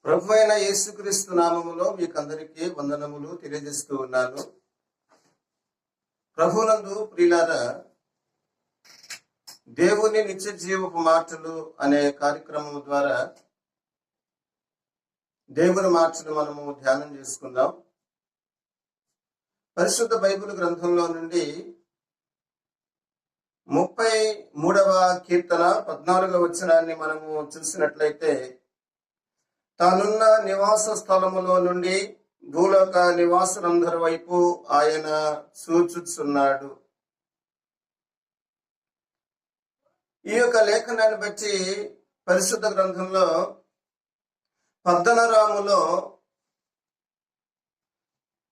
ప్రభు అయిన యేసుక్రీస్తు నామములో మీకందరికీ వందనములు తెలియజేస్తూ ఉన్నాను. ప్రభునందు ప్రియులారా, దేవుని నిత్య జీవపు మాటలు అనే కార్యక్రమం ద్వారా దేవుని మాటలు మనము ధ్యానం చేసుకుందాం. పరిశుద్ధ బైబిల్ గ్రంథంలో నుండి 33వ కీర్తన 14వ వచనాన్ని మనము చూసినట్లయితే, తానున్న నివాస స్థలములో నుండి భూలోక నివాసులందరి వైపు ఆయన చూచుచున్నాడు. ఈ యొక్క లేఖనాన్ని బట్టి పరిశుద్ధ గ్రంథంలో పద్దనరాములో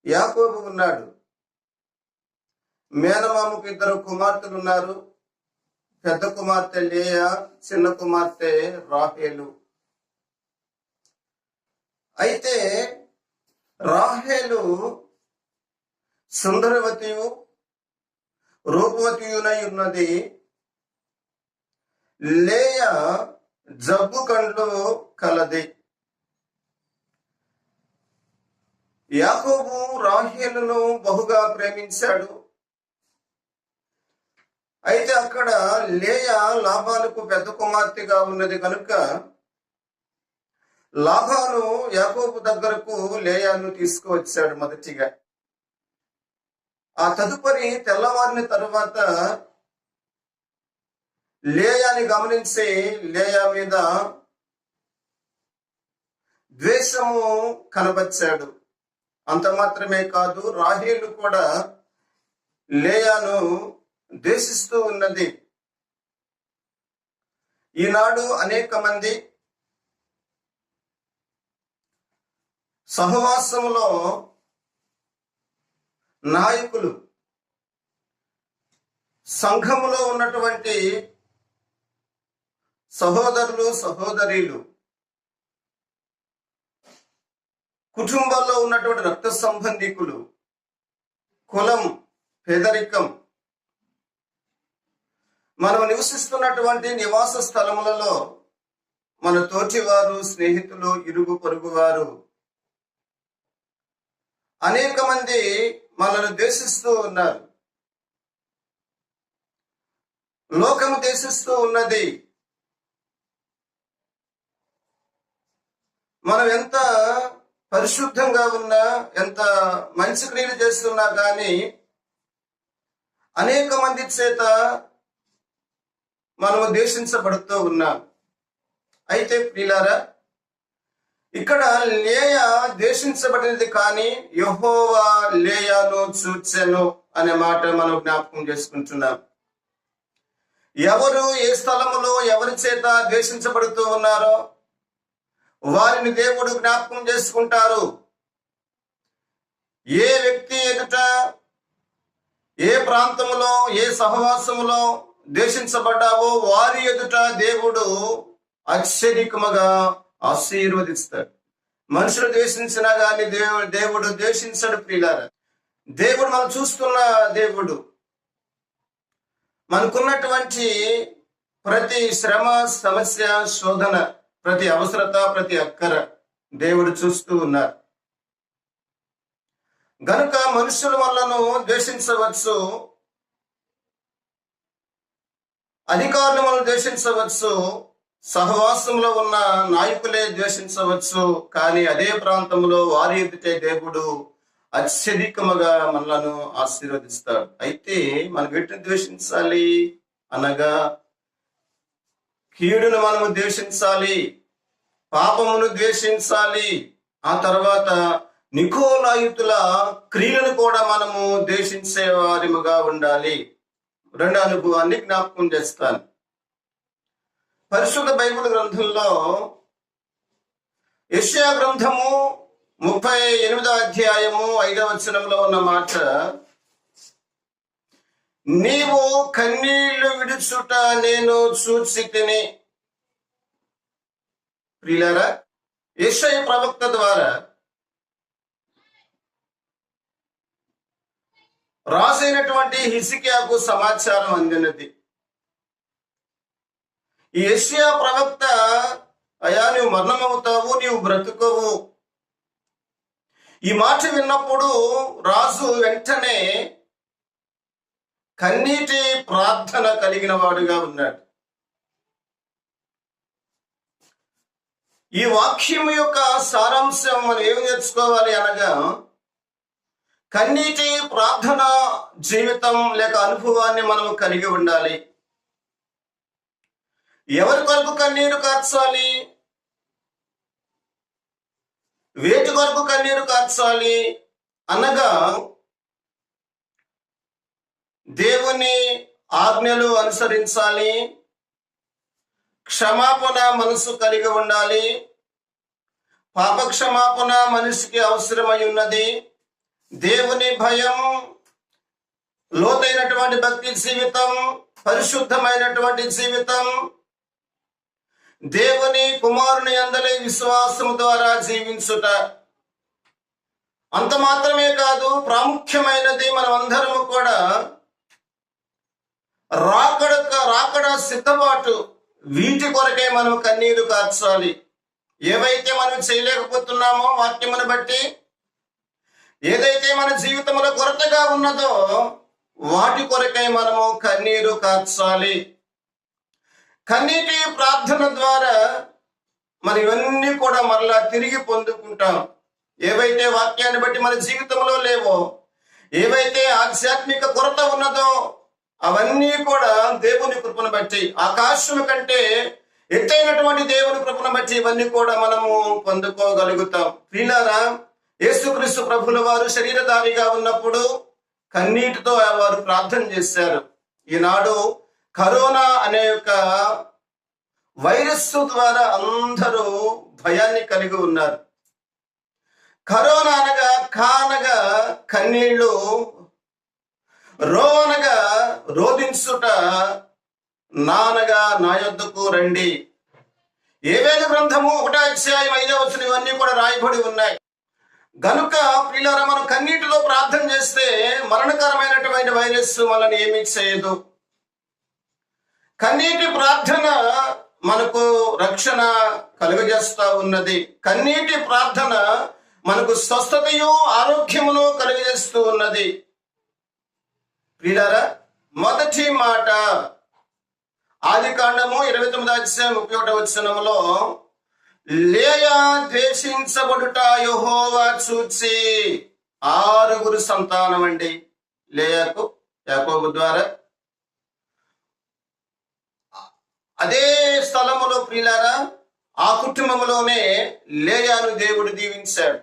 యాకోబు ఉన్నాడు. మేనమామకు 2 కుమార్తెలు ఉన్నారు. పెద్ద కుమార్తె లేయా, చిన్న కుమార్తె రాహేలు. అయితే రాహేలు సుందరవతియు రూపవతియునై ఉన్నది. లేయా జబ్బు కండ్లు కలది. యాకోబు రాహేలును బహుగా ప్రేమించాడు. అయితే అక్కడ లేయా లాబానుకు పెద్ద కుమార్తెగా ఉన్నది కనుక లాబాను యాకోబు దగ్గరకు లేయాను తీసుకువచ్చాడు మొదటిగా. ఆ తదుపరి తెల్లవారిన తరువాత లేయాని గమనించి లేయా మీద ద్వేషము కనబర్చాడు. అంత మాత్రమే కాదు, రాహేలు కూడా లేయాను ద్వేషిస్తూ ఉన్నది. ఈనాడు అనేక మంది సహవాసములో నాయకులు, సంఘములో ఉన్నటువంటి సహోదరులు సహోదరీలు, కుటుంబాల్లో ఉన్నటువంటి రక్త సంబంధికులు, కులం, పేదరికం, మనం నివసిస్తున్నటువంటి నివాస స్థలములలో మన తోటివారు, స్నేహితులు, ఇరుగు పొరుగు వారు అనేక మంది మనల్ని ద్వేషిస్తూ ఉన్నారు. లోకము ద్వేషిస్తూ ఉన్నది. మనం ఎంత పరిశుద్ధంగా ఉన్నా, ఎంత మంచి క్రియలు చేస్తున్నా కానీ అనేక మంది చేత మనము ద్వేషించబడుతూ ఉన్నాం. అయితే ప్రియులారా, ఇక్కడ లేయా ద్వేషించబడినది కానీ యెహోవా లేయాను చూచెను అనే మాట మనం జ్ఞాపకం చేసుకుంటున్నాం. ఎవరు ఏ స్థలములో ఎవరి చేత ద్వేషించబడుతూ ఉన్నారో వారిని దేవుడు జ్ఞాపకం చేసుకుంటారు. ఏ వ్యక్తి ఎదుట, ఏ ప్రాంతములో, ఏ సహవాసములో ద్వేషించబడ్డావో వారి ఎదుట దేవుడు అత్యధికముగా ఆశీర్వదిస్తాడు. మనుషులు ద్వేషించినా కానీ దేవుడు ద్వేషించడు. ప్రియులారా, దేవుడు మనం చూస్తున్న దేవుడు. మనకున్నటువంటి ప్రతి శ్రమ, సమస్య, శోధన, ప్రతి అవసరత, ప్రతి అక్కర దేవుడు చూస్తూ ఉన్నారు. గనుక మనుషుల వల్లను ద్వేషించవచ్చు, అధికారులు మనం ద్వేషించవచ్చు, సహవాసంలో ఉన్న నాయకులే ద్వేషించవచ్చు. కానీ అదే ప్రాంతంలో వారి ఎదుటే దేవుడు అత్యధికముగా మనలను ఆశీర్వదిస్తాడు. అయితే మనం వీటిని ద్వేషించాలి అనగా కీడును మనము ద్వేషించాలి, పాపమును ద్వేషించాలి. ఆ తర్వాత నికోలాయుతుల క్రియలను కూడా మనము ద్వేషించే వారిముగా ఉండాలి. 2 అనుభవాన్ని జ్ఞాపకం చేస్తాను. పరిశుద్ధ బైబిల్ గ్రంథంలో యెషయా గ్రంథము 38వ అధ్యాయము 5వ వచనంలో ఉన్న మాట, నీవు కన్నీళ్లు విడుచుట నేను చూచితిని. ప్రియులారా, యెషయా ప్రవక్త ద్వారా రాసైనటువంటి హిజ్కియాకు సమాచారం అందినది. ఈ యెషయా ప్రవక్త అయ్యా నీవు మరణమవుతావు, నీవు బ్రతుకోవు. ఈ మాట విన్నప్పుడు రాజు వెంటనే కన్నీటి ప్రార్థన కలిగిన వాడుగా ఉన్నాడు. ఈ వాక్యం యొక్క సారాంశం మనం ఏమి నేర్చుకోవాలి అనగా, కన్నీటి ప్రార్థన జీవితం లేక అనుభవాన్ని మనం కలిగి ఉండాలి. ఎవరి కొరకు కన్నీరు కార్చాలి? వేటి కొరకు కన్నీరు కార్చాలి అనగా, దేవుని ఆజ్ఞలు అనుసరించాలి, క్షమాపణ మనసు కలిగి ఉండాలి, పాప క్షమాపణ మనిషికి అవసరమై ఉన్నది, దేవుని భయం, లోతైనటువంటి భక్తి జీవితం, పరిశుద్ధమైనటువంటి జీవితం, దేవుని కుమారుని యందలి విశ్వాసము ద్వారా జీవించుట. అంత మాత్రమే కాదు, ప్రాముఖ్యమైనది మనమందరము కూడా రాకడ సిద్ధపాటు, వీటి కొరకే మనం కన్నీరు కార్చాలి. ఏవైతే మనం చేయలేకపోతున్నామో వాక్యమును బట్టి, ఏదైతే మన జీవితంలో కొరతగా ఉన్నదో వాటి కొరకై మనము కన్నీరు కార్చాలి. కన్నీటి ప్రార్థన ద్వారా మరి ఇవన్నీ కూడా మరలా తిరిగి పొందుకుంటాం. ఏవైతే వాక్యాన్ని బట్టి మన జీవితంలో లేవో, ఏవైతే ఆధ్యాత్మిక కొరత ఉన్నదో అవన్నీ కూడా దేవుని కృపను బట్టి, ఆకాశం కంటే ఎత్తైనటువంటి దేవుని కృపను బట్టి ఇవన్నీ కూడా మనము పొందుకోగలుగుతాం. ప్రియులారా, యేసుక్రీస్తు ప్రభుల వారు శరీరధారిగా ఉన్నప్పుడు కన్నీటితో వారు ప్రార్థన చేశారు. ఈనాడు కరోనా అనే యొక్క వైరస్ ద్వారా అందరూ భయాన్ని కలిగి ఉన్నారు. కరోనా అనగా కానగా కన్నీళ్లు, రోనగా రోధించుట, నానగా నా యొద్దకు రండి. యోవేలు గ్రంథము 1:5 ఇవన్నీ కూడా రాయబడి ఉన్నాయి. గనుక ప్రియులారా, మనం కన్నీటిలో ప్రార్థన చేస్తే మరణకరమైనటువంటి వైరస్ మనల్ని ఏమీ చేయదు. కన్నీటి ప్రార్థన మనకు రక్షణ కలుగజేస్తా ఉన్నది. కన్నీటి ప్రార్థన మనకు స్వస్థతయు ఆరోగ్యమును కలుగజేస్తూ ఉన్నది. ప్రియులారా, మొదటి మాట ఆదికాండము 29:31 లేయా ద్వేషించబడుట యెహోవా చూచి, 6 సంతానం అండి లేయాకు యాకోబు ద్వారా. అదే స్థలములో ప్రియులారా, ఆ కుటుంబంలోనే లేయాను దేవుడు దీవించాడు.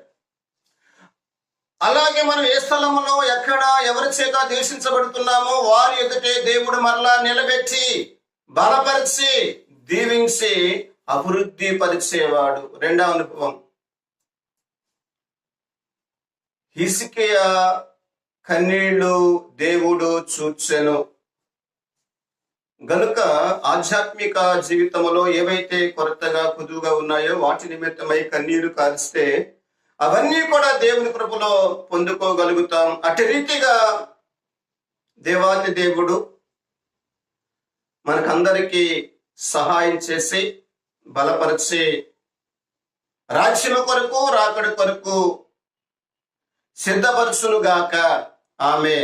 అలాగే మనం ఏ స్థలములో ఎక్కడ ఎవరి చేత ద్వేషించబడుతున్నామో వారి ఎదుటే దేవుడు మరలా నిలబెట్టి, బలపరిచి, దీవించి అభివృద్ధి పరిచేవాడు. రెండవ అనుభవం, హిజ్కియా కన్నీళ్లు దేవుడు చూచెను. గనుక ఆధ్యాత్మిక జీవితంలో ఏవైతే కొరతగా కుదువుగా ఉన్నాయో వాటి నిమిత్తమై కన్నీరు కారిస్తే అవన్నీ కూడా దేవుని కృపలో పొందుకోగలుగుతాం. అటు రీతిగా దేవాది దేవుడు మనకందరికీ సహాయం చేసి బలపరిచి రాజ్యము కొరకు రాకడ కొరకు సిద్ధపరచునుగాక. ఆమె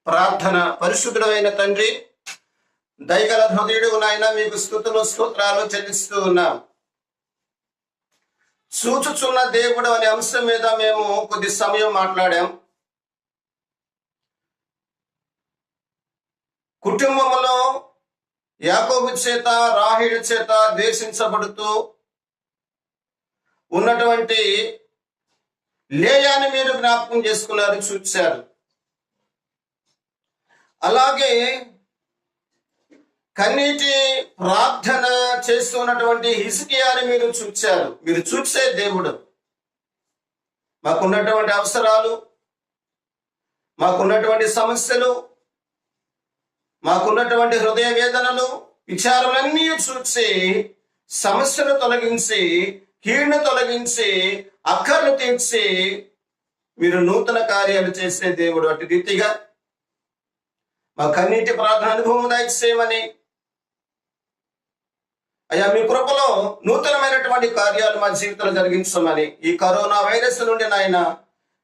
ప్రార్థన. పరిశుద్ధుడైన తండ్రి, దయగల హృదయుడు నాయన, మీకు స్తుతులు స్తోత్రాలు చెల్లిస్తూ ఉన్నాం. చూచుచున్న దేవుడు అనే అంశం మీద మేము కొద్ది సమయం మాట్లాడాం. కుటుంబంలో యాకోబు చేత రాహేలు చేత ద్వేషించబడుతూ ఉన్నటువంటి లేయాని మీరు జ్ఞాపకం చేసుకున్నారు, చూశారు. అలాగే కన్నీటి ప్రార్థన చేస్తున్నటువంటి హిజ్కియాని మీరు చూచారు. మీరు చూసే దేవుడు. మాకున్నటువంటి అవసరాలు, మాకున్నటువంటి సమస్యలు, మాకున్నటువంటి హృదయ వేదనలు, విచారాలన్నీ చూసి సమస్యను తొలగించి, కీడును తొలగించి, అక్కర్లు తీర్చి మీరు నూతన కార్యాలు చేసే దేవుడు. అటు రీతిగా మా కన్నీటి ప్రార్థన అనుభవం దయచేయమని, అయ్యా మీ కృపలో నూతనమైనటువంటి కార్యాలు మా జీవితంలో జరిగించమని, ఈ కరోనా వైరస్ నుండి నాయన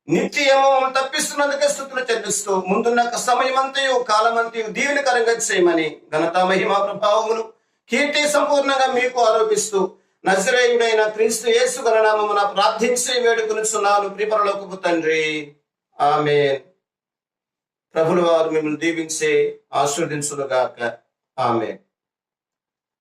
నిత్యము తప్పిస్తున్నందుకే స్తుతులు చెల్లిస్తూ ముందున్న సమయమంతయు కాలమంతయు దీవెనకరంగా చేయమని ఘనత మహిమ ప్రభావములు కీర్తి సంపూర్ణంగా మీకు ఆరోపిస్తూ నజరేయుడైన క్రీస్తు యేసు గణనామమున ప్రార్థించి వేడుకొనుచున్నాను ప్రియపరలోకపు తండ్రి, ఆమేన్. ప్రభుల వారు మిమ్మల్ని దీవించి ఆశీర్వదించునుగాక. ఆమేన్.